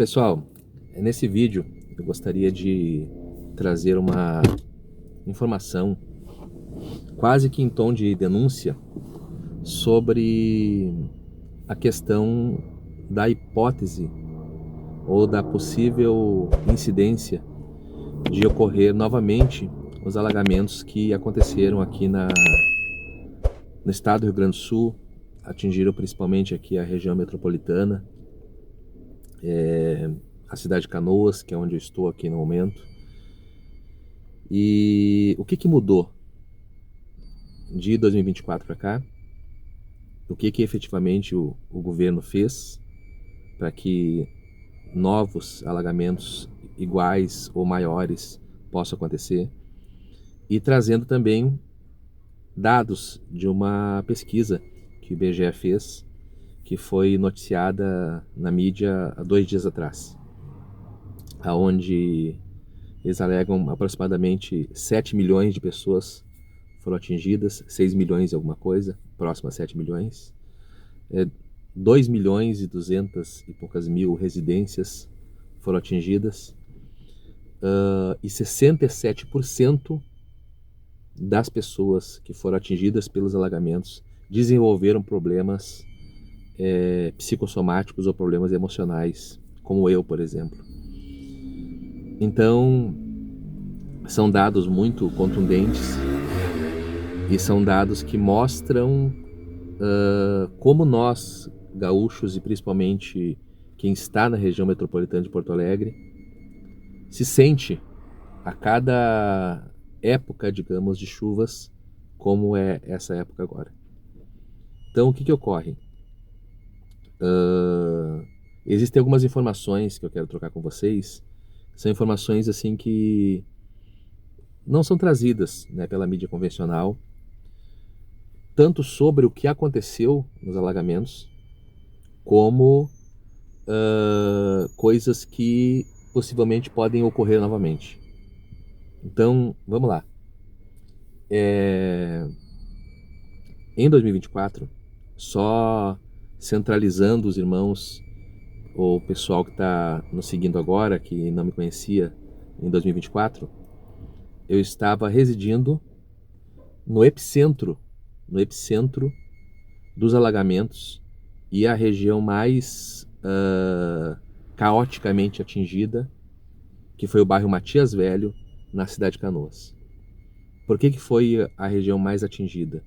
Pessoal, nesse vídeo eu gostaria de trazer uma informação quase que em tom de denúncia sobre a questão da hipótese ou da possível incidência de ocorrer novamente os alagamentos que aconteceram aqui no estado do Rio Grande do Sul, atingiram principalmente aqui a região metropolitana, a cidade de Canoas, que é onde eu estou aqui no momento. E o que mudou de 2024 para cá? O que efetivamente o governo fez para que novos alagamentos iguais ou maiores possam acontecer? E trazendo também dados de uma pesquisa que o IBGE fez, que foi noticiada na mídia há 2 dias atrás, onde eles alegam aproximadamente 7 milhões de pessoas foram atingidas, 6 milhões e alguma coisa, próximo a 7 milhões. 2 milhões e 200 e poucas mil residências foram atingidas, e 67% das pessoas que foram atingidas pelos alagamentos desenvolveram problemas psicossomáticos ou problemas emocionais, como eu, por exemplo. Então, são dados muito contundentes e são dados que mostram como nós, gaúchos, e principalmente quem está na região metropolitana de Porto Alegre, se sente a cada época, digamos, de chuvas, como é essa época agora. Então, o que ocorre? Existem algumas informações que eu quero trocar com vocês. São informações assim que não são trazidas, né, pela mídia convencional, tanto sobre o que aconteceu nos alagamentos, como coisas que possivelmente podem ocorrer novamente. Então, vamos lá. Em 2024, só centralizando os irmãos ou o pessoal que está nos seguindo agora, que não me conhecia em 2024, eu estava residindo no epicentro dos alagamentos e a região mais caoticamente atingida, que foi o bairro Matias Velho, na cidade de Canoas. Por que foi a região mais atingida?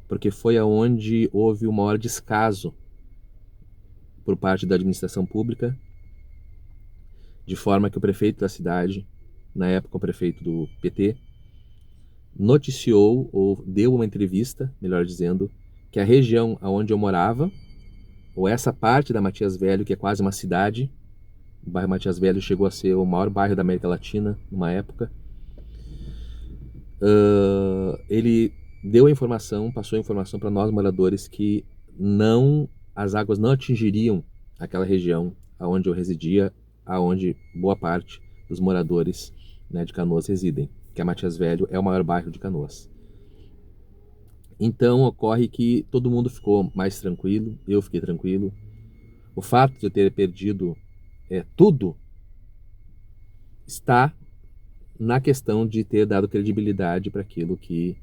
Porque foi aonde houve o maior descaso por parte da administração pública, de forma que o prefeito da cidade, na época o prefeito do PT, noticiou ou deu uma entrevista, melhor dizendo, que a região onde eu morava, ou essa parte da Matias Velho, que é quase uma cidade, o bairro Matias Velho chegou a ser o maior bairro da América Latina numa época, ele deu a informação, passou a informação para nós moradores que as águas não atingiriam aquela região onde eu residia, aonde boa parte dos moradores, né, de Canoas residem, que a Matias Velho é o maior bairro de Canoas. Então ocorre que todo mundo ficou mais tranquilo, eu fiquei tranquilo. O fato de eu ter perdido tudo está na questão de ter dado credibilidade para aquilo que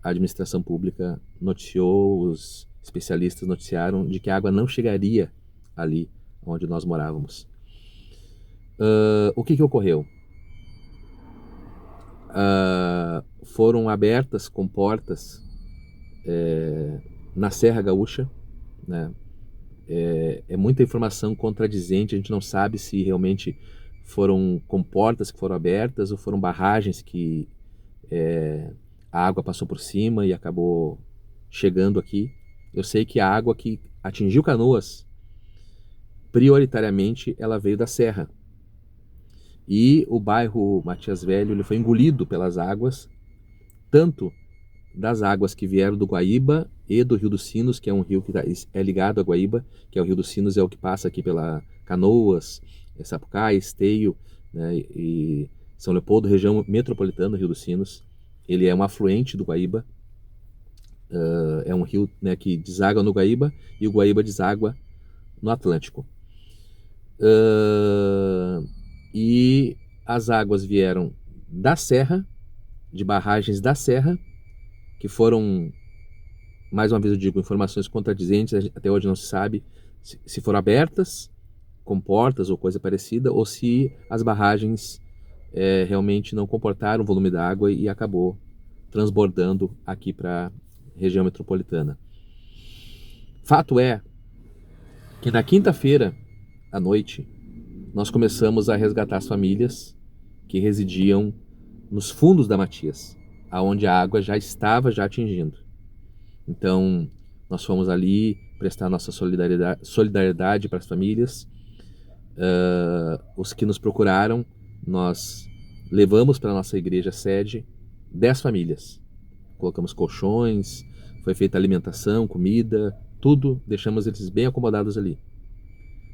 a administração pública noticiou, os especialistas noticiaram, de que a água não chegaria ali onde nós morávamos. O que ocorreu? Foram abertas comportas na Serra Gaúcha, né? É muita informação contradizente, a gente não sabe se realmente foram comportas que foram abertas ou foram barragens que a água passou por cima e acabou chegando aqui. Eu sei que a água que atingiu Canoas, prioritariamente, ela veio da serra. E o bairro Matias Velho ele foi engolido pelas águas, tanto das águas que vieram do Guaíba e do Rio dos Sinos, que é um rio que é ligado a Guaíba, que é o Rio dos Sinos, é o que passa aqui pela Canoas, Sapucaí, Esteio, né, e São Leopoldo, região metropolitana do Rio dos Sinos. Ele é um afluente do Guaíba, é um rio, né, que deságua no Guaíba e o Guaíba deságua no Atlântico. E as águas vieram da serra, de barragens da serra, que foram, mais uma vez eu digo, informações contradizentes, até hoje não se sabe se foram abertas, com portas ou coisa parecida, ou se as barragens realmente não comportaram o volume da água e acabou transbordando aqui para a região metropolitana. Fato é que na quinta-feira à noite nós começamos a resgatar as famílias que residiam nos fundos da Matias, aonde a água já estava atingindo. Então nós fomos ali prestar nossa solidariedade para as famílias. Os que nos procuraram, nós levamos para a nossa igreja sede 10 famílias. Colocamos colchões, foi feita alimentação, comida, tudo, deixamos eles bem acomodados ali.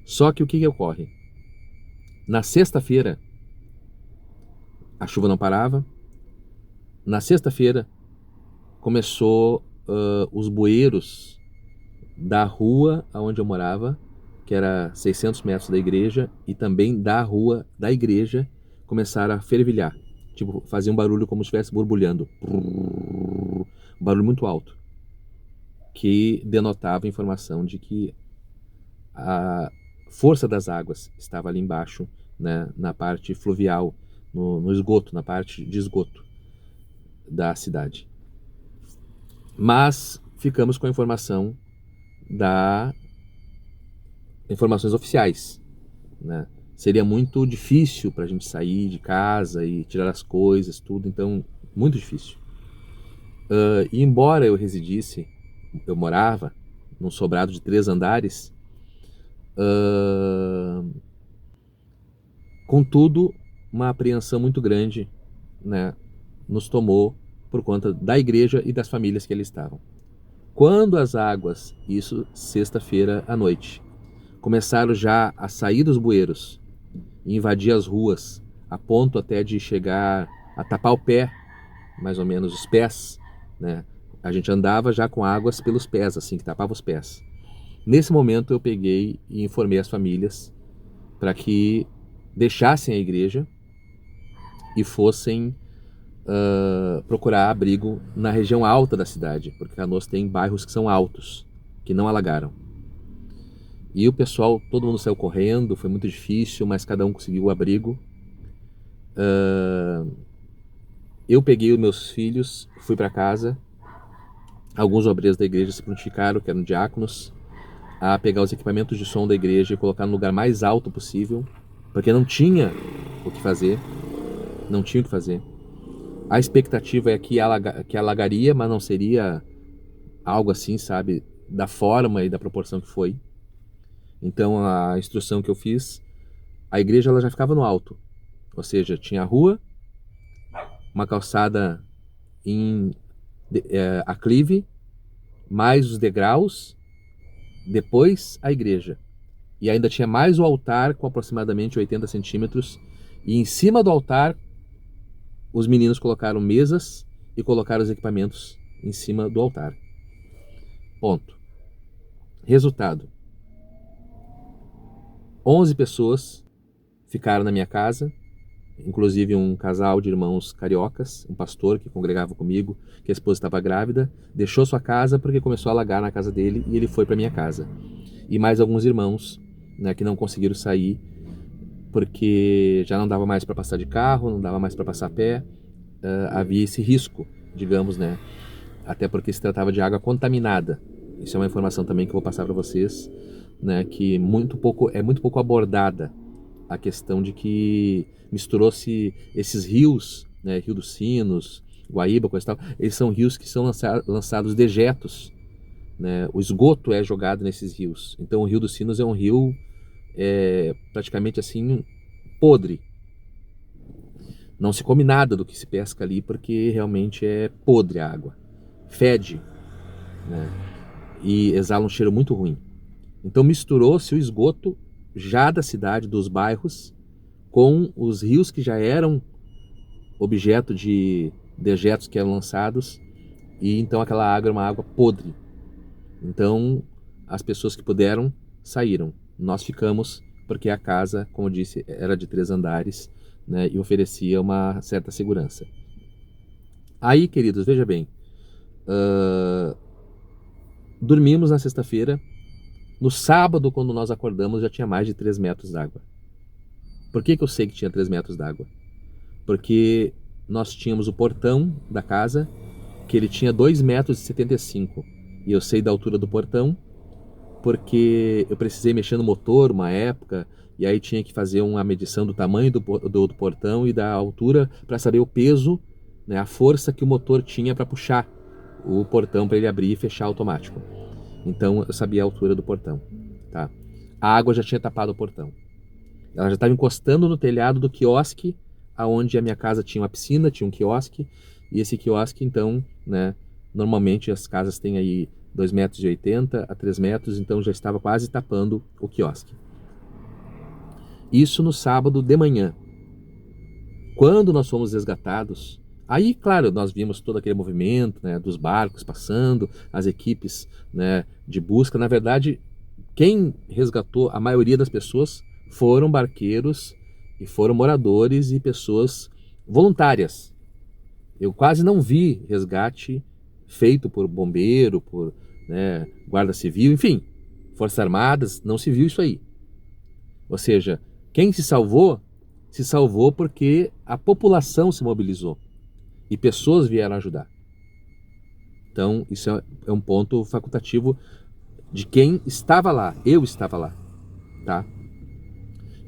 Só que o que ocorre? Na sexta-feira, a chuva não parava. Na sexta-feira, começou os bueiros da rua onde eu morava, que era 600 metros da igreja, e também da rua da igreja, começaram a fervilhar. Tipo, fazia um barulho como se estivesse borbulhando. Um barulho muito alto, que denotava a informação de que a força das águas estava ali embaixo, né, na parte fluvial, no esgoto, na parte de esgoto da cidade. Mas ficamos com a informação informações oficiais, né? Seria muito difícil para a gente sair de casa e tirar as coisas, tudo, então muito difícil. E embora eu morava num sobrado de 3 andares, contudo, uma apreensão muito grande, né, nos tomou por conta da igreja e das famílias que ali estavam. Quando as águas, isso sexta-feira à noite, começaram já a sair dos bueiros e invadir as ruas, a ponto até de chegar a tapar o pé, mais ou menos os pés, né? A gente andava já com águas pelos pés, assim, que tapava os pés. Nesse momento eu peguei e informei as famílias para que deixassem a igreja e fossem procurar abrigo na região alta da cidade, porque Canoas tem bairros que são altos, que não alagaram. E o pessoal, todo mundo saiu correndo, foi muito difícil, mas cada um conseguiu o abrigo. Eu peguei os meus filhos, fui para casa. Alguns obreiros da igreja se prontificaram, que eram diáconos, a pegar os equipamentos de som da igreja e colocar no lugar mais alto possível, porque não tinha o que fazer. Não tinha o que fazer. A expectativa é que alagaria, mas não seria algo assim, sabe, da forma e da proporção que foi. Então a instrução que eu fiz, a igreja ela já ficava no alto, ou seja, tinha a rua, uma calçada em aclive, mais os degraus, depois a igreja. E ainda tinha mais o altar com aproximadamente 80 centímetros, e em cima do altar os meninos colocaram mesas e colocaram os equipamentos em cima do altar. Ponto. Resultado: 11 pessoas ficaram na minha casa, inclusive um casal de irmãos cariocas, um pastor que congregava comigo, que a esposa estava grávida, deixou sua casa porque começou a alagar na casa dele e ele foi para minha casa. E mais alguns irmãos, né, que não conseguiram sair porque já não dava mais para passar de carro, não dava mais para passar a pé, havia esse risco, digamos, né? Até porque se tratava de água contaminada. Isso é uma informação também que eu vou passar para vocês, né, que é muito pouco abordada a questão de que misturou-se esses rios, né, Rio dos Sinos, Guaíba, coisa e tal, eles são rios que são lançados dejetos, né, o esgoto é jogado nesses rios. Então o Rio dos Sinos é um rio praticamente assim podre. Não se come nada do que se pesca ali porque realmente é podre a água, fede, né, e exala um cheiro muito ruim. Então misturou-se o esgoto já da cidade, dos bairros, com os rios que já eram objeto de dejetos que eram lançados, e então aquela água era uma água podre. Então as pessoas que puderam saíram. Nós ficamos porque a casa, como eu disse, era de 3 andares, né, e oferecia uma certa segurança. Aí, queridos, veja bem, dormimos na sexta-feira. No sábado, quando nós acordamos, já tinha mais de 3 metros d'água. Por que eu sei que tinha 3 metros d'água? Porque nós tínhamos o portão da casa, que ele tinha 2,75 m. E eu sei da altura do portão, porque eu precisei mexer no motor uma época, e aí tinha que fazer uma medição do tamanho do portão e da altura para saber o peso, né, a força que o motor tinha para puxar o portão para ele abrir e fechar automático. Então eu sabia a altura do portão. Tá? A água já tinha tapado o portão. Ela já estava encostando no telhado do quiosque, aonde a minha casa tinha uma piscina, tinha um quiosque, e esse quiosque, então, né, normalmente as casas têm aí 2,80 m a 3 metros, então já estava quase tapando o quiosque. Isso no sábado de manhã. Quando nós fomos resgatados, aí, claro, nós vimos todo aquele movimento, né, dos barcos passando, as equipes, né, de busca. Na verdade, quem resgatou a maioria das pessoas foram barqueiros e foram moradores e pessoas voluntárias. Eu quase não vi resgate feito por bombeiro, por, né, guarda civil, enfim, forças armadas, não se viu isso aí. Ou seja, quem se salvou porque a população se mobilizou e pessoas vieram ajudar. Então, isso é um ponto facultativo de quem estava lá. Eu estava lá, tá?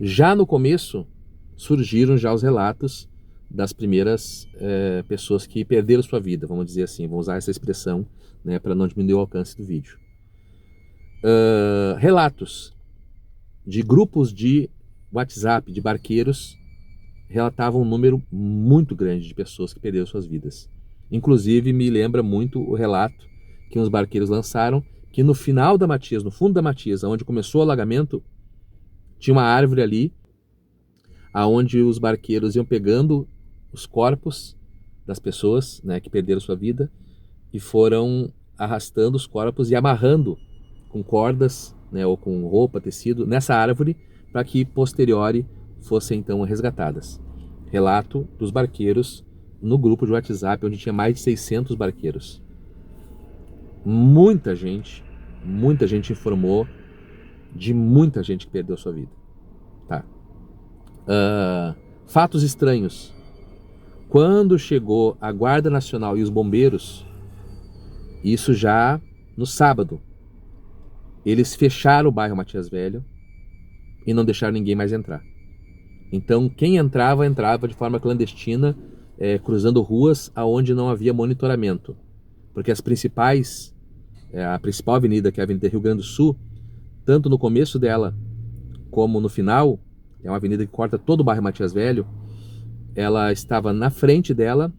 Já no começo, surgiram já os relatos das primeiras pessoas que perderam sua vida, vamos dizer assim, vamos usar essa expressão, né, para não diminuir o alcance do vídeo. Relatos de grupos de WhatsApp, de barqueiros, relatavam um número muito grande de pessoas que perderam suas vidas. Inclusive, me lembra muito o relato que uns barqueiros lançaram, que no final da Matias, no fundo da Matias, onde começou o alagamento, tinha uma árvore ali, aonde os barqueiros iam pegando os corpos das pessoas, né, que perderam sua vida, e foram arrastando os corpos e amarrando com cordas, né, ou com roupa, tecido, nessa árvore, para que posteriori fossem então resgatadas. Relato dos barqueiros no grupo de WhatsApp, onde tinha mais de 600 barqueiros. Muita gente informou de muita gente que perdeu sua vida. Tá. Fatos estranhos. Quando chegou a Guarda Nacional e os bombeiros, isso já no sábado, eles fecharam o bairro Matias Velho e não deixaram ninguém mais entrar. Então quem entrava de forma clandestina, cruzando ruas aonde não havia monitoramento, porque a principal avenida, que é a Avenida Rio Grande do Sul, tanto no começo dela como no final, é uma avenida que corta todo o bairro Matias Velho, ela estava na frente dela,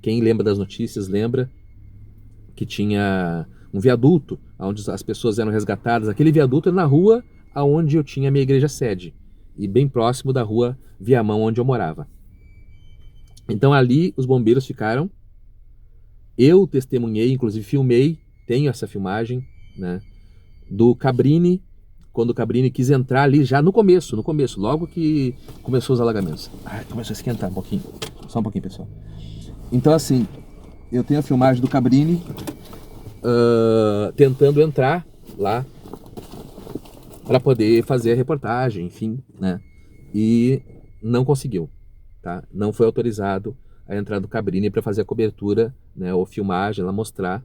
quem lembra das notícias lembra que tinha um viaduto onde as pessoas eram resgatadas. Aquele viaduto era na rua onde eu tinha a minha igreja sede e bem próximo da rua Viamão, onde eu morava. Então ali os bombeiros ficaram. Eu testemunhei, inclusive filmei, tenho essa filmagem, né, do Cabrini, quando o Cabrini quis entrar ali já no começo, logo que começou os alagamentos. Começou a esquentar um pouquinho, só um pouquinho, pessoal. Então assim, eu tenho a filmagem do Cabrini tentando entrar lá para poder fazer a reportagem, enfim, né? E não conseguiu, tá? Não foi autorizado a entrada do Cabrini para fazer a cobertura, né, ou filmagem, ela mostrar,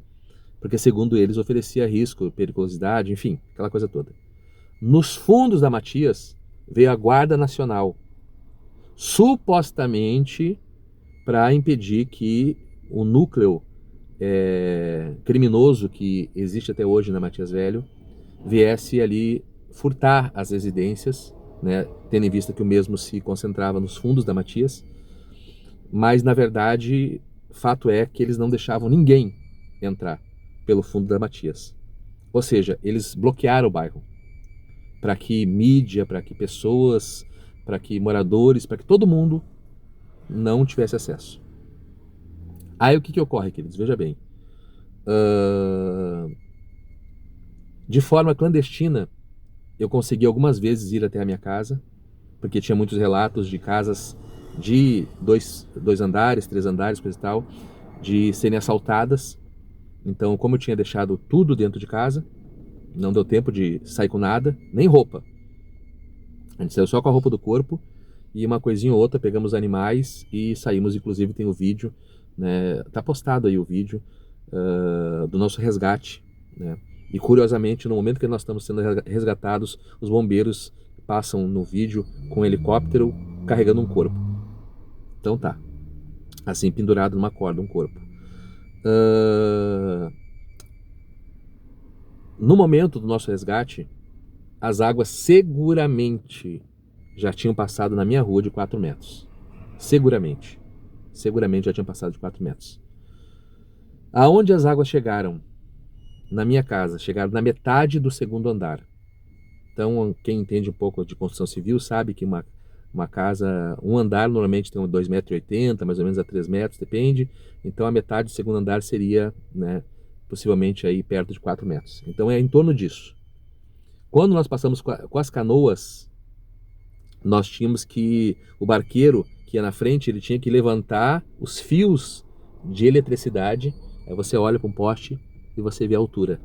porque segundo eles oferecia risco, periculosidade, enfim, aquela coisa toda. Nos fundos da Matias veio a Guarda Nacional, supostamente para impedir que o núcleo criminoso que existe até hoje na Matias Velho viesse ali furtar as residências, né, tendo em vista que o mesmo se concentrava nos fundos da Matias, mas na verdade, fato é que eles não deixavam ninguém entrar pelo fundo da Matias. Ou seja, eles bloquearam o bairro para que mídia, para que pessoas, para que moradores, para que todo mundo não tivesse acesso. Aí o que ocorre, queridos? Veja bem. De forma clandestina, eu consegui algumas vezes ir até a minha casa, porque tinha muitos relatos de casas de dois andares, 3 andares, coisa e tal, de serem assaltadas. Então, como eu tinha deixado tudo dentro de casa, não deu tempo de sair com nada, nem roupa. A gente saiu só com a roupa do corpo e uma coisinha ou outra, pegamos animais e saímos. Inclusive tem o vídeo, né? Tá postado aí o vídeo do nosso resgate, né? E curiosamente, no momento que nós estamos sendo resgatados, os bombeiros passam no vídeo com um helicóptero carregando um corpo. Então tá, assim, pendurado numa corda, um corpo. No momento do nosso resgate, as águas seguramente já tinham passado na minha rua de 4 metros. Seguramente. Seguramente já tinham passado de 4 metros. Aonde as águas chegaram? Na minha casa. Chegaram na metade do 2º andar. Então, quem entende um pouco de construção civil sabe que uma casa, um andar normalmente tem 2,80 m, mais ou menos a 3 metros, depende. Então, a metade do 2º andar seria, né, possivelmente aí perto de 4 metros. Então, é em torno disso. Quando nós passamos com as canoas, nós tínhamos que, o barqueiro que ia na frente, ele tinha que levantar os fios de eletricidade. Aí você olha para um poste e você vê a altura.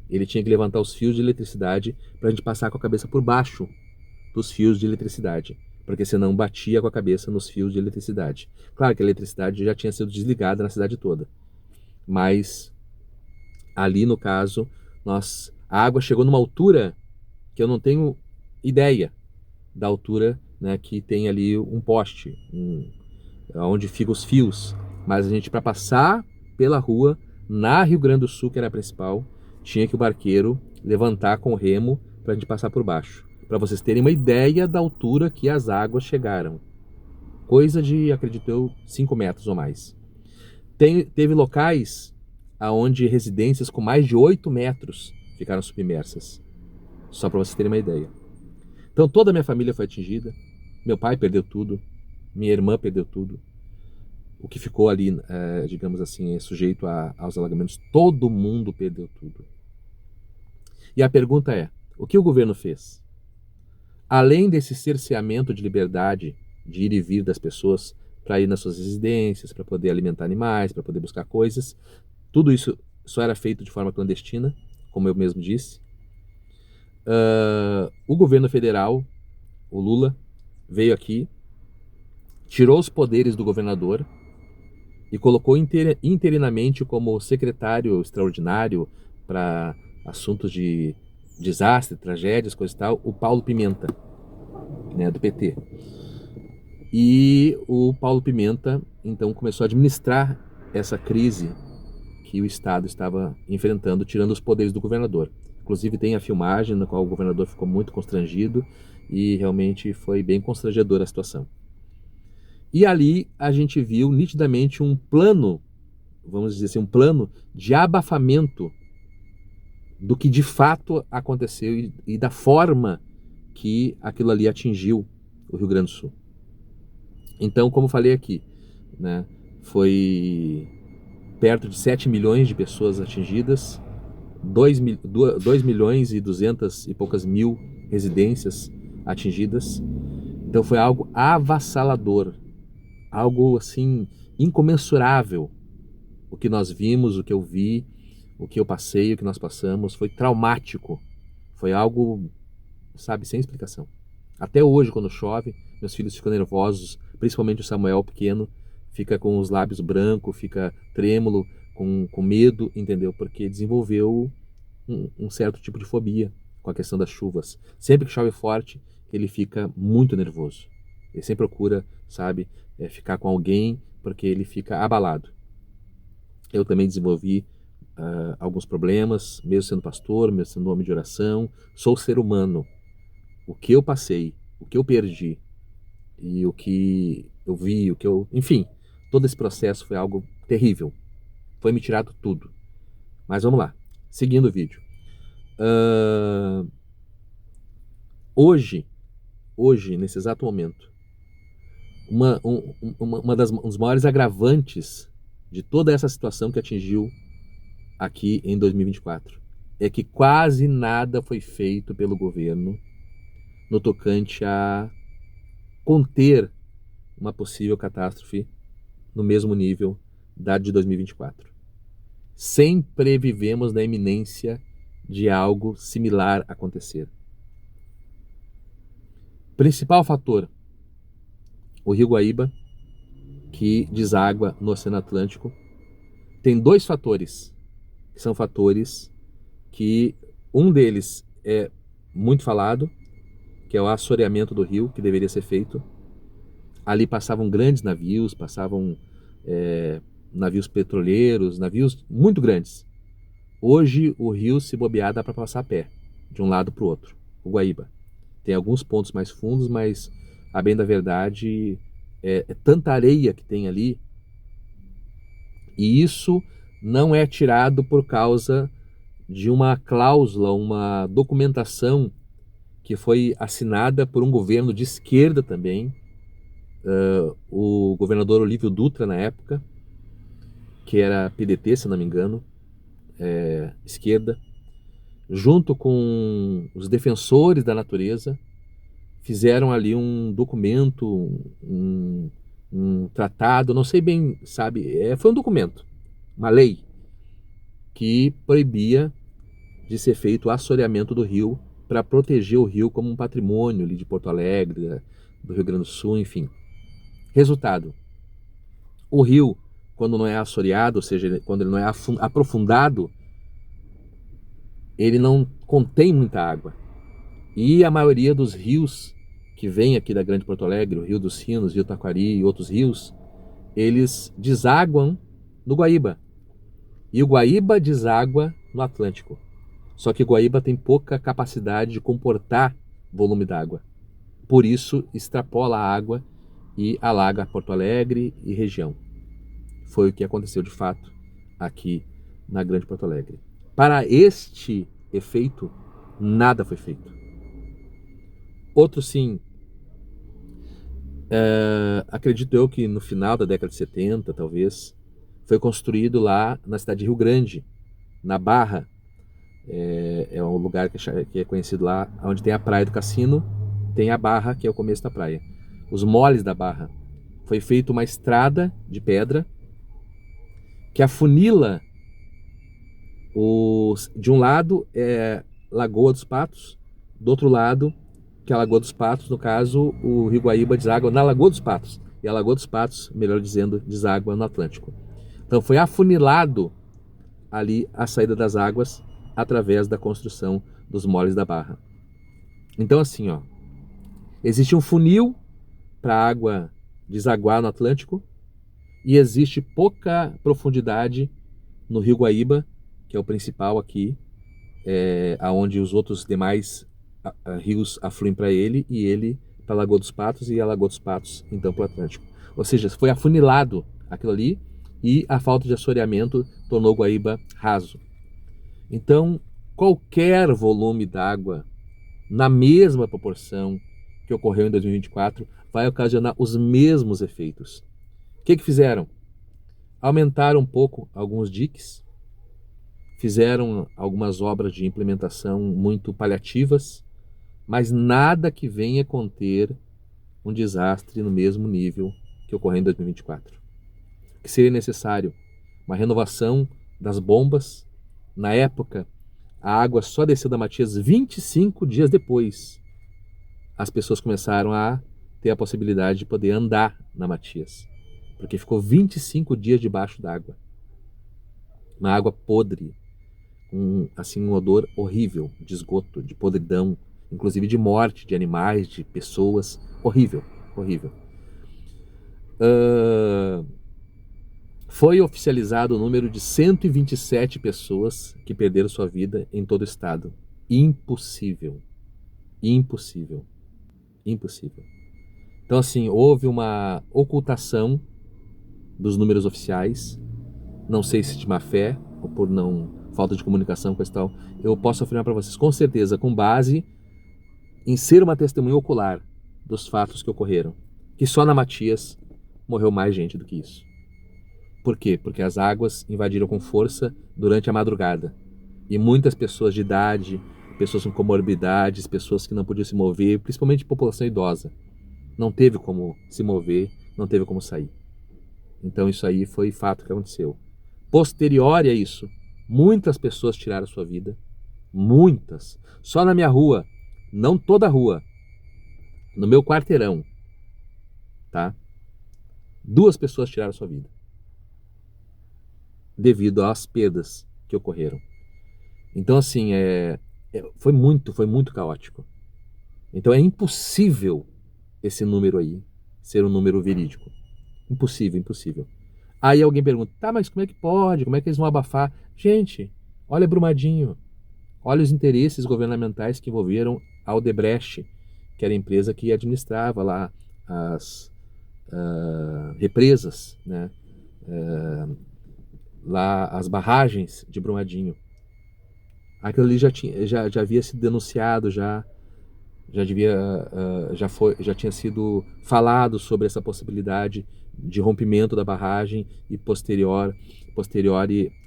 Ele tinha que levantar os fios de eletricidade para a gente passar com a cabeça por baixo dos fios de eletricidade, porque senão batia com a cabeça nos fios de eletricidade. Claro que a eletricidade já tinha sido desligada na cidade toda, mas ali no caso, a água chegou numa altura que eu não tenho ideia da altura, né, que tem ali um poste, onde ficam os fios. Mas a gente, para passar pela rua, na Rio Grande do Sul, que era a principal, tinha que o barqueiro levantar com o remo para a gente passar por baixo. Para vocês terem uma ideia da altura que as águas chegaram. Coisa de, acredito eu, 5 metros ou mais. Teve locais onde residências com mais de 8 metros ficaram submersas. Só para vocês terem uma ideia. Então toda a minha família foi atingida. Meu pai perdeu tudo. Minha irmã perdeu tudo. O que ficou ali, digamos assim, sujeito aos alagamentos, todo mundo perdeu tudo. E a pergunta é, o que o governo fez? Além desse cerceamento de liberdade de ir e vir das pessoas para ir nas suas residências, para poder alimentar animais, para poder buscar coisas, tudo isso só era feito de forma clandestina, como eu mesmo disse. O governo federal, o Lula, veio aqui, tirou os poderes do governador e colocou interinamente como secretário extraordinário para assuntos de desastre, tragédias, coisa e tal, o Paulo Pimenta, né, do PT. E o Paulo Pimenta, então, começou a administrar essa crise que o Estado estava enfrentando, tirando os poderes do governador. Inclusive tem a filmagem na qual o governador ficou muito constrangido e realmente foi bem constrangedora a situação. E ali a gente viu nitidamente um plano, vamos dizer assim, um plano de abafamento do que de fato aconteceu e da forma que aquilo ali atingiu o Rio Grande do Sul. Então, como falei aqui, né, foi perto de 7 milhões de pessoas atingidas, 2 milhões e 200 e poucas mil residências atingidas. Então foi algo avassalador, algo assim incomensurável. O que nós vimos, o que eu vi, o que eu passei, o que nós passamos, foi traumático. Foi algo, sabe, sem explicação. Até hoje, quando chove, meus filhos ficam nervosos, principalmente o Samuel pequeno, fica com os lábios brancos, fica trêmulo, com medo, entendeu? Porque desenvolveu um certo tipo de fobia com a questão das chuvas. Sempre que chove forte, ele fica muito nervoso. Ele sempre procura, sabe, ficar com alguém porque ele fica abalado. Eu também desenvolvi alguns problemas, mesmo sendo pastor, mesmo sendo homem de oração. Sou ser humano. O que eu passei, o que eu perdi e o que eu vi, enfim, todo esse processo foi algo terrível. Foi me tirado tudo. Mas vamos lá, seguindo o vídeo. Hoje, nesse exato momento, um dos maiores agravantes de toda essa situação que atingiu aqui em 2024 é que quase nada foi feito pelo governo no tocante a conter uma possível catástrofe no mesmo nível da de 2024. Sempre vivemos na iminência de algo similar acontecer. Principal fator, o Rio Guaíba, que deságua no Oceano Atlântico, tem dois fatores, que são fatores que um deles é muito falado, que é o assoreamento do rio, que deveria ser feito. Ali passavam grandes navios, passavam navios petroleiros, navios muito grandes. Hoje o rio, se bobear, dá para passar a pé, de um lado para o outro, o Guaíba. Tem alguns pontos mais fundos, mas, a bem da verdade, é tanta areia que tem ali, e isso não é tirado por causa de uma cláusula, uma documentação que foi assinada por um governo de esquerda também, o governador Olívio Dutra na época, que era PDT, se não me engano, esquerda, junto com os defensores da natureza, fizeram ali um documento, um tratado, não sei bem, sabe, foi um documento, uma lei, que proibia de ser feito o assoreamento do rio para proteger o rio como um patrimônio ali de Porto Alegre, do Rio Grande do Sul, enfim. Resultado, o rio, quando não é assoreado, ou seja, quando ele não é aprofundado, ele não contém muita água. E a maioria dos rios que vem aqui da Grande Porto Alegre, o Rio dos Sinos, Rio Taquari e outros rios, eles desaguam no Guaíba. E o Guaíba deságua no Atlântico. Só que o Guaíba tem pouca capacidade de comportar volume d'água. Por isso, extrapola a água e alaga Porto Alegre e região. Foi o que aconteceu de fato aqui na Grande Porto Alegre. Para este efeito, nada foi feito. Outro sim, acredito eu que no final da década de 70, talvez, foi construído lá na cidade de Rio Grande, na Barra. É um lugar que é conhecido lá, onde tem a Praia do Cassino, tem a Barra, que é o começo da praia. Os moles da Barra. Foi feita uma estrada de pedra que afunila de um lado é Lagoa dos Patos, do outro lado, que é a Lagoa dos Patos, no caso, o Rio Guaíba deságua na Lagoa dos Patos. E a Lagoa dos Patos, melhor dizendo, deságua no Atlântico. Então foi afunilado ali a saída das águas através da construção dos moles da Barra. Então assim, ó, existe um funil para a água desaguar no Atlântico e existe pouca profundidade no Rio Guaíba, que é o principal aqui, aonde os outros demais rios afluem para ele e ele para a Lagoa dos Patos e a Lagoa dos Patos então para o Atlântico. Ou seja, foi afunilado aquilo ali e a falta de assoreamento tornou o Guaíba raso. Então, qualquer volume d'água na mesma proporção que ocorreu em 2024 vai ocasionar os mesmos efeitos. O que fizeram? Aumentaram um pouco alguns diques, fizeram algumas obras de implementação muito paliativas, mas nada que venha conter um desastre no mesmo nível que ocorreu em 2024. O que seria necessário? Uma renovação das bombas. Na época, a água só desceu da Matias 25 dias depois. As pessoas começaram a ter a possibilidade de poder andar na Matias, porque ficou 25 dias debaixo d'água. Uma água podre, um odor horrível de esgoto, de podridão, inclusive de morte de animais, de pessoas. Horrível, horrível. Foi oficializado o número de 127 pessoas que perderam sua vida em todo o estado. Impossível. Impossível. Impossível. Então, assim, houve uma ocultação dos números oficiais. Não sei se de má fé ou por falta de comunicação com esse tal. Eu posso afirmar para vocês, com certeza, com base em ser uma testemunha ocular dos fatos que ocorreram, que só na Matias morreu mais gente do que isso. Por quê? Porque as águas invadiram com força durante a madrugada E muitas pessoas de idade, pessoas com comorbidades, pessoas que não podiam se mover, principalmente população idosa, não teve como se mover, não teve como sair. Então isso aí foi fato que aconteceu. Posterior a isso, muitas pessoas tiraram sua vida, muitas. Só na minha rua, não toda a rua, no meu quarteirão, tá? 2 pessoas tiraram sua vida devido às perdas que ocorreram. Então assim, foi muito caótico. Então é impossível esse número aí ser um número verídico. Impossível, impossível. Aí alguém pergunta, tá, mas como é que pode? Como é que eles vão abafar? Gente, olha Brumadinho, olha os interesses governamentais que envolveram a Odebrecht, que era a empresa que administrava lá as represas, né? Lá as barragens de Brumadinho. Aquilo ali já havia sido denunciado, já tinha sido falado sobre essa possibilidade de rompimento da barragem e posterior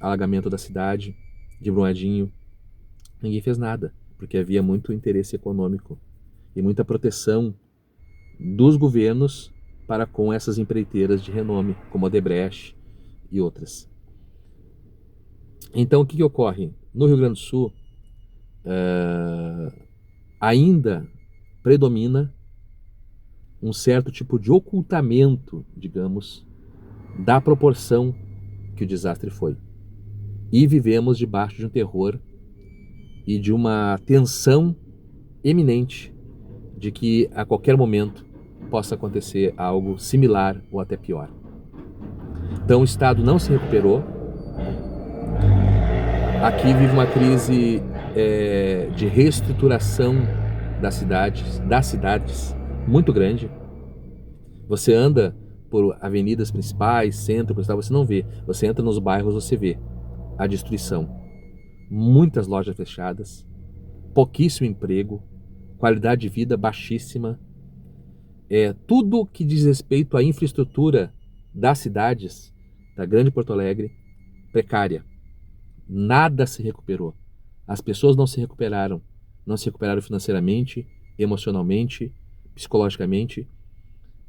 alagamento da cidade de Brumadinho. Ninguém fez nada, porque havia muito interesse econômico e muita proteção dos governos para com essas empreiteiras de renome, como a Odebrecht e outras. Então, o que ocorre? No Rio Grande do Sul, ainda predomina um certo tipo de ocultamento, digamos, da proporção que o desastre foi. E vivemos debaixo de um terror e de uma tensão eminente de que a qualquer momento possa acontecer algo similar ou até pior. Então o Estado não se recuperou. Aqui vive uma crise de reestruturação das cidades muito grande. Você anda por avenidas principais, centro, você não vê. Você entra nos bairros, você vê a destruição. Muitas lojas fechadas, pouquíssimo emprego, qualidade de vida baixíssima. Tudo que diz respeito à infraestrutura das cidades, da Grande Porto Alegre, precária. Nada se recuperou. As pessoas não se recuperaram financeiramente, emocionalmente, psicologicamente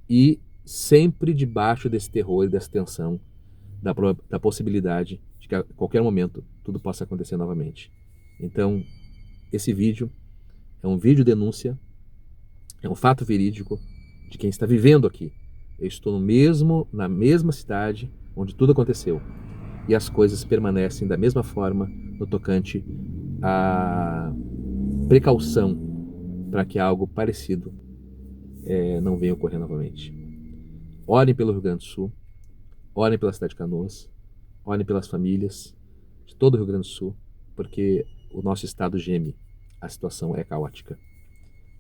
e sempre debaixo desse terror e dessa tensão da possibilidade de que a qualquer momento tudo possa acontecer novamente. Então, esse vídeo é um vídeo denúncia, é um fato verídico de quem está vivendo aqui. Eu estou na mesma cidade onde tudo aconteceu e as coisas permanecem da mesma forma no tocante à precaução para que algo parecido não venha ocorrer novamente. Orem pelo Rio Grande do Sul, orem pela cidade de Canoas, orem pelas famílias de todo o Rio Grande do Sul, porque o nosso estado geme, a situação é caótica.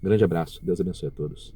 Grande abraço, Deus abençoe a todos.